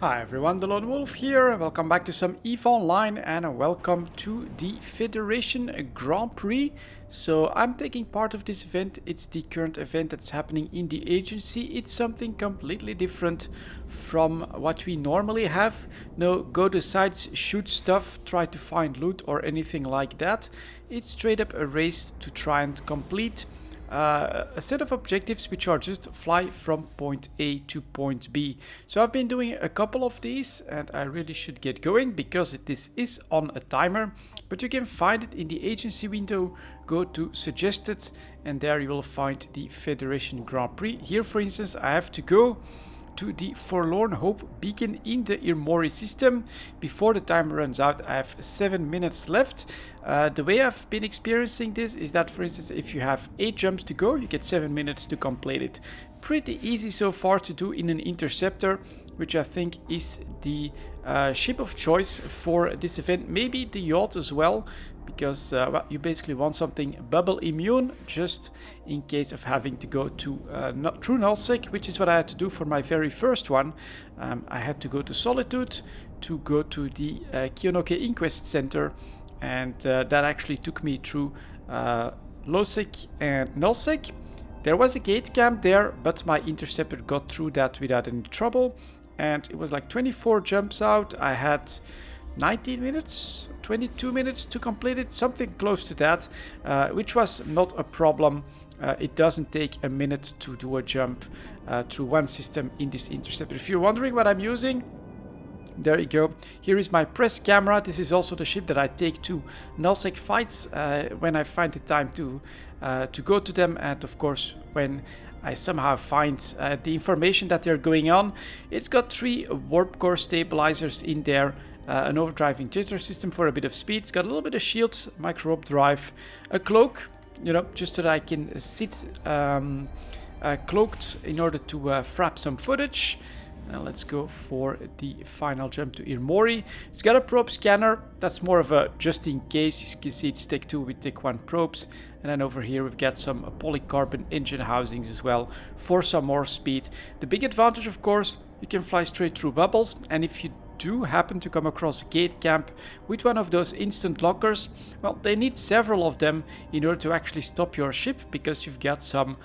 Hi everyone, delonewolf here. Welcome back to some EVE Online and welcome to the Federation Grand Prix. So I'm taking part of this event. It's the current event that's happening in the agency. It's something completely different from what we normally have. No go to sites, shoot stuff, try to find loot or anything like that. It's straight up a race to try and complete a set of objectives which are just fly from point A to point B. So I've been doing a couple of these and I really should get going because this is on a timer, but you can find it in the agency window. Go to suggested and there you will find the Federation Grand Prix. Here for instance I have to go to the Forlorn Hope beacon in the Irmori system. Before the timer runs out, I have 7 minutes left. The way I've been experiencing this is that, for instance, if you have 8 jumps to go, you get 7 minutes to complete it. Pretty easy so far to do in an interceptor, which I think is the ship of choice for this event. Maybe the yacht as well, because well, you basically want something bubble immune just in case of having to go to through nullsec, which is what I had to do for my very first one. I had to go to Solitude to go to the Kionoke Inquest Center, and that actually took me through lowsec and nullsec. There was a gate camp there, but my interceptor got through that without any trouble, and it was like 24 jumps out. I had 19 minutes, 22 minutes to complete it, something close to that, which was not a problem. It doesn't take a minute to do a jump through one system in this interceptor. If you're wondering what I'm using, there you go. Here is my press camera. This is also the ship that I take to nullsec fights when I find the time to go to them, and of course when I somehow find the information that they're going on. It's got 3 warp core stabilizers in there, an overdriving jitter system for a bit of speed. It's got a little bit of shield, micro warp drive, a cloak, you know, just so that I can sit cloaked in order to frap some footage. Now let's go for the final jump to Irmori. It's got a probe scanner. That's more of a just in case. You can see it's Tech 2 with Tech 1 probes. And then over here we've got some polycarbon engine housings as well for some more speed. The big advantage, of course, you can fly straight through bubbles. And if you do happen to come across a gate camp with one of those instant lockers, well, they need several of them in order to actually stop your ship, because you've got some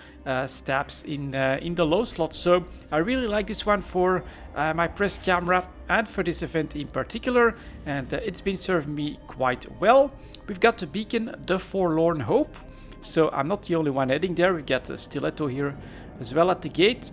stabs in the low slot. So I really like this one for my press camera and for this event in particular, and it's been serving me quite well. We've got the beacon, the Forlorn Hope, so I'm not the only one heading there. We've got a stiletto here as well at the gate.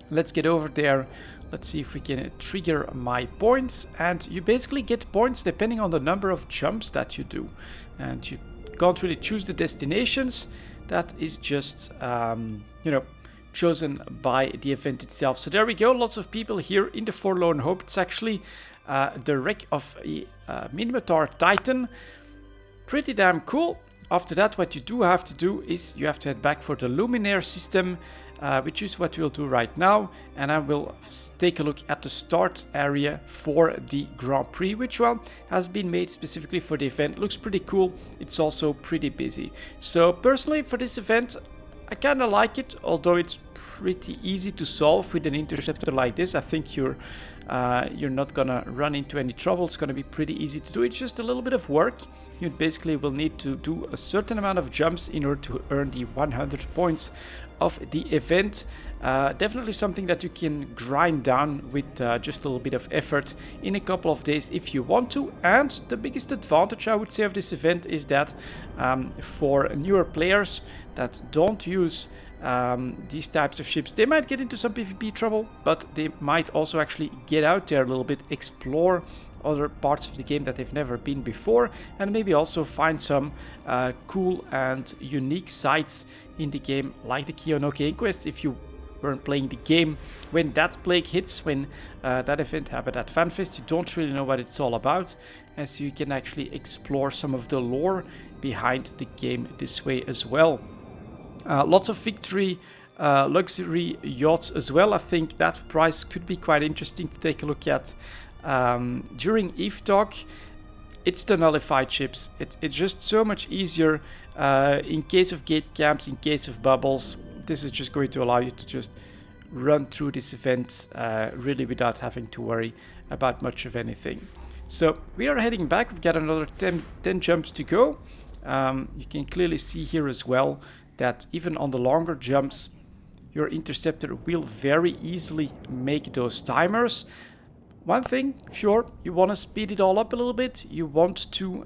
Let's get over there. Let's see if we can trigger my points, and you basically get points depending on the number of jumps that you do, and you can't really choose the destinations. That is just you know, chosen by the event itself. So there we go, lots of people here in the Forlorn Hope. It's actually the wreck of a Minotaur Titan. Pretty damn cool. After that, what you do have to do is you have to head back for the Luminaire system, which is what we'll do right now. And I will take a look at the start area for the Grand Prix, which one has been made specifically for the event. Looks pretty cool. It's also pretty busy. So personally for this event, I kind of like it, although it's pretty easy to solve with an interceptor like this. I think you're not gonna run into any trouble. It's gonna be pretty easy to do. It's just a little bit of work. You basically will need to do a certain amount of jumps in order to earn the 100 points of the event. Definitely something that you can grind down with just a little bit of effort in a couple of days if you want to. And the biggest advantage I would say of this event is that for newer players that don't use these types of ships, they might get into some PvP trouble, but they might also actually get out there a little bit, explore other parts of the game that they've never been before, and maybe also find some cool and unique sites in the game, like the Kionoke Inquest. If you weren't playing the game when that plague hits, when that event happened at FanFest, you don't really know what it's all about, as you can actually explore some of the lore behind the game this way as well. Lots of victory luxury yachts as well. I think that price could be quite interesting to take a look at. During EVE Talk, it's the nullified ships. It's just so much easier in case of gate camps, in case of bubbles. This is just going to allow you to just run through this event really without having to worry about much of anything. So we are heading back. We've got another 10 jumps to go. You can clearly see here as well that even on the longer jumps, your interceptor will very easily make those timers. One thing, sure, you want to speed it all up a little bit. You want to,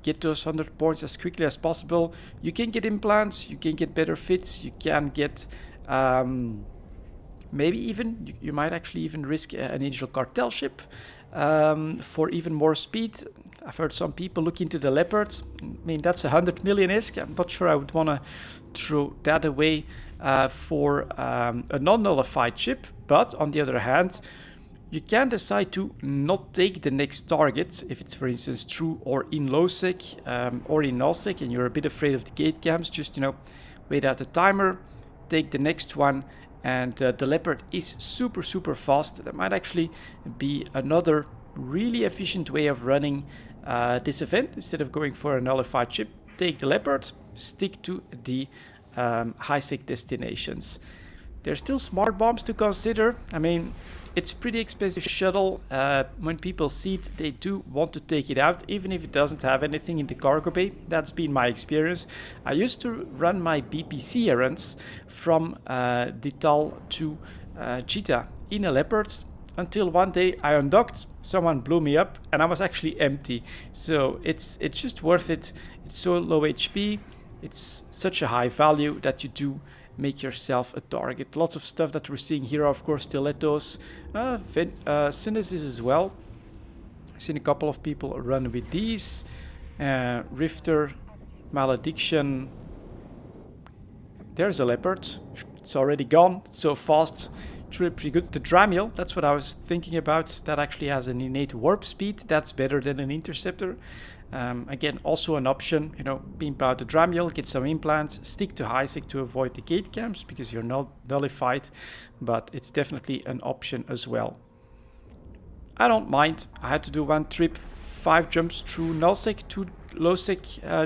get those 100 points as quickly as possible. You can get implants, you can get better fits, you can get, maybe even, you might actually even risk an Angel Cartel ship for even more speed. I've heard some people look into the Leopard. I mean, that's 100 million ISK. I'm not sure I would want to throw that away for a non-nullified ship. But on the other hand, you can decide to not take the next target if it's, for instance, true or in low sec or in null sec, and you're a bit afraid of the gate camps. Just wait out the timer, take the next one, and the Leopard is super fast. That might actually be another really efficient way of running this event. Instead of going for a nullified ship, take the Leopard, stick to the high sec destinations. There's still smart bombs to consider. I mean, it's pretty expensive shuttle. When people see it, they do want to take it out, even if it doesn't have anything in the cargo bay. That's been my experience. I used to run my BPC errands from Dital to Cheetah in a Leopard until one day I undocked, someone blew me up, and I was actually empty. So it's just worth it. It's so low HP. It's such a high value that you do make yourself a target. Lots of stuff that we're seeing here are, of course, stilettos, synesis as well. I've seen a couple of people run with these. Rifter, Malediction. There's a Leopard. It's already gone. It's so fast. It's really pretty good. The Dramiel, that's what I was thinking about. That actually has an innate warp speed. That's better than an interceptor. Again, also an option, beam out the Dramiel, get some implants, stick to high sec to avoid the gate camps because you're not nullified, but it's definitely an option as well. I don't mind. I had to do one trip, 5 jumps through null sec, 2 low sec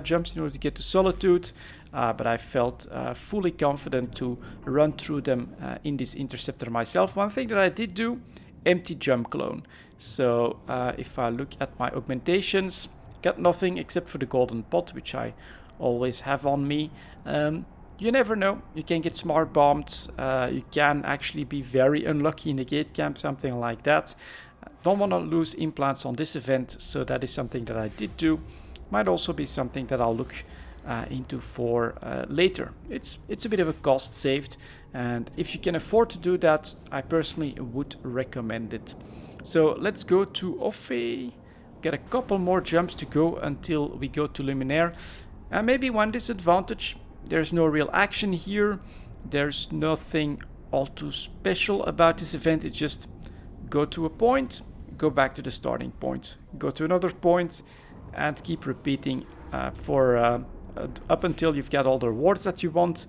jumps in order to get to Solitude, but I felt fully confident to run through them in this interceptor myself. One thing that I did do, empty jump clone. So if I look at my augmentations, got nothing except for the golden pot, which I always have on me. You never know. You can get smart bombed. You can actually be very unlucky in the gate camp, something like that. Don't want to lose implants on this event, so that is something that I did do. Might also be something that I'll look into for later. It's a bit of a cost saved, and if you can afford to do that, I personally would recommend it. So let's go to Ophe. Get a couple more jumps to go until we go to Luminaire. And maybe one disadvantage, there's no real action here. There's nothing all too special about this event. It's just go to a point, go back to the starting point, go to another point, and keep repeating for up until you've got all the rewards that you want.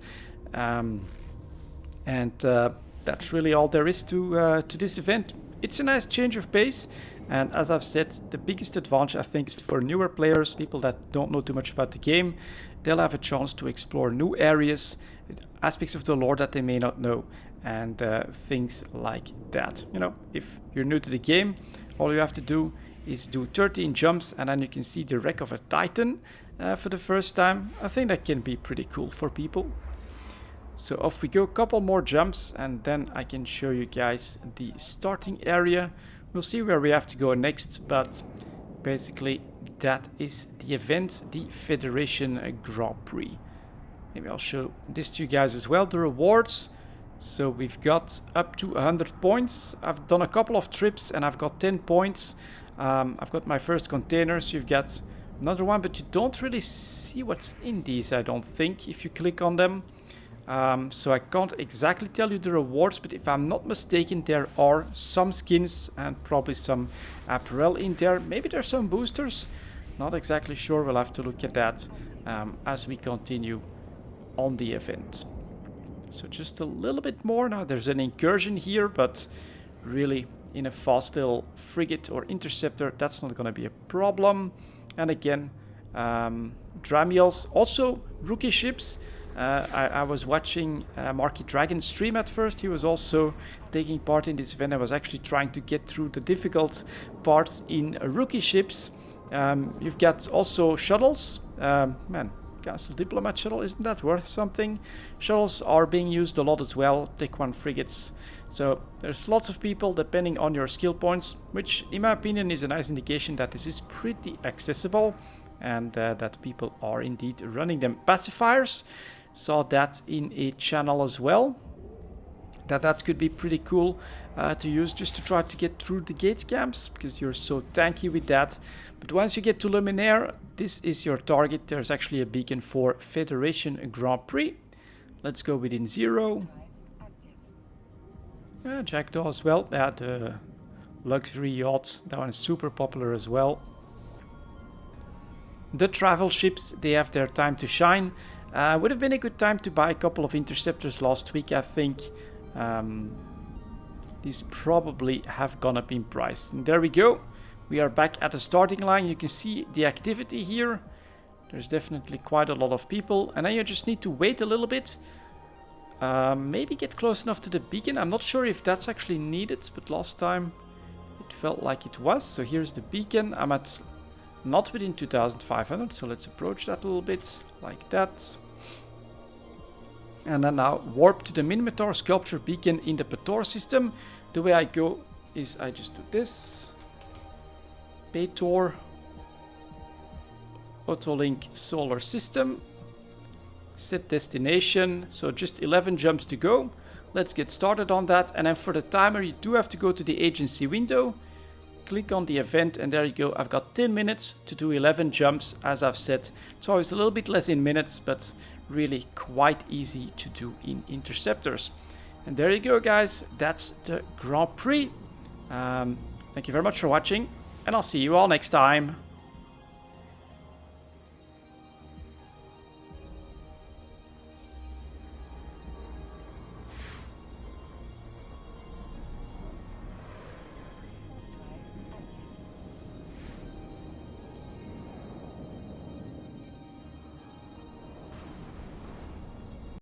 That's really all there is to this event. It's a nice change of pace. And as I've said, the biggest advantage I think is for newer players, people that don't know too much about the game. They'll have a chance to explore new areas, aspects of the lore that they may not know, and things like that. If you're new to the game, all you have to do is do 13 jumps, and then you can see the wreck of a Titan for the first time. I think that can be pretty cool for people. So off we go, a couple more jumps, and then I can show you guys the starting area. We'll see where we have to go next, but basically that is the event, the Federation Grand Prix. Maybe I'll show this to you guys as well, the rewards. So we've got up to 100 points. I've done a couple of trips and I've got 10 points. I've got my first container, so you've got another one, but you don't really see what's in these, I don't think, if you click on them. So I can't exactly tell you the rewards, but if I'm not mistaken, there are some skins and probably some apparel in there. Maybe there's some boosters. Not exactly sure. We'll have to look at that as we continue on the event. So just a little bit more. Now there's an incursion here, but really in a fast little frigate or interceptor, that's not going to be a problem. And again, Dramiels, also rookie ships. I was watching Marky Dragon stream at first. He was also taking part in this event. I was actually trying to get through the difficult parts in rookie ships. You've got also shuttles. Man, Castle Diplomat shuttle, isn't that worth something? Shuttles are being used a lot as well. Take one frigates. So there's lots of people depending on your skill points, which in my opinion is a nice indication that this is pretty accessible and that people are indeed running them. Pacifiers, saw that in a channel as well. That could be pretty cool to use just to try to get through the gate camps, because you're so tanky with that. But once you get to Luminaire, this is your target. There's actually a beacon for Federation Grand Prix. Let's go within 0. Jackdaw as well. Yeah, the luxury yachts, that one is super popular as well. The travel ships, they have their time to shine. Would have been a good time to buy a couple of interceptors last week, I think. These probably have gone up in price. And there we go. We are back at the starting line. You can see the activity here. There's definitely quite a lot of people. And then you just need to wait a little bit. Maybe get close enough to the beacon. I'm not sure if that's actually needed, but last time it felt like it was. So here's the beacon. I'm at not within 2,500, so let's approach that a little bit, like that. And then now warp to the Minotaur sculpture beacon in the Pator system. The way I go is I just do this. Pator. Autolink solar system. Set destination. So just 11 jumps to go. Let's get started on that. And then for the timer, you do have to go to the agency window. Click on the event and there you go. I've got 10 minutes to do 11 jumps, as I've said. It's always a little bit less in minutes, but really quite easy to do in interceptors. And there you go, guys. That's the Grand Prix. Thank you very much for watching, and I'll see you all next time.